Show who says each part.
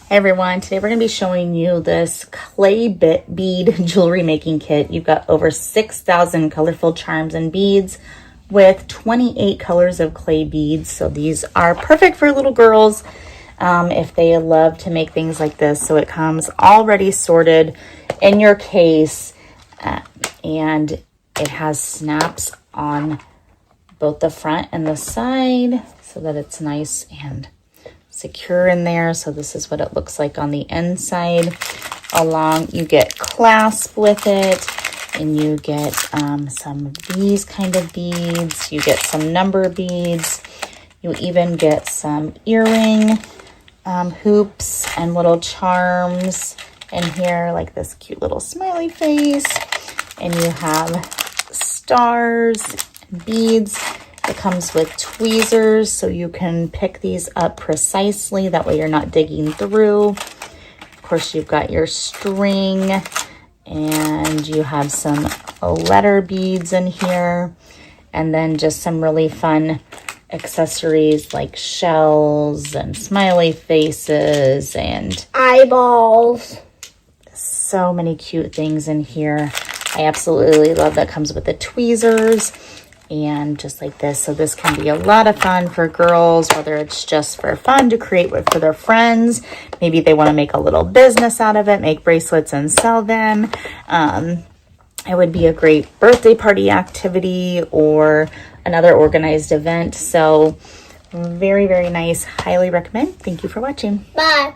Speaker 1: Hey everyone, today we're going to be showing you this clay bead jewelry making kit. You've got over 6,000 colorful charms and beads with 28 colors of clay beads. So these are perfect for little girls if they love to make things like this. So it comes already sorted in your case and it has snaps on both the front and the side so that it's nice and secure in there. So this is what it looks like on the inside. You get clasp with it, and you get some of these kind of beads. You get some number beads. You even get some earring hoops and little charms in here, like this cute little smiley face. And you have stars, beads. It comes with tweezers, so you can pick these up precisely. That way you're not digging through. Of course, you've got your string, and you have some letter beads in here. And then just some really fun accessories like shells and smiley faces and
Speaker 2: eyeballs.
Speaker 1: So many cute things in here. I absolutely love that it comes with the tweezers. And just like this, so this can be a lot of fun for girls, whether it's just for fun to create for their friends. Maybe they want to make a little business out of it, make bracelets and sell them. It would be a great birthday party activity or another organized event. So very, very nice. Highly recommend. Thank you for watching.
Speaker 2: Bye.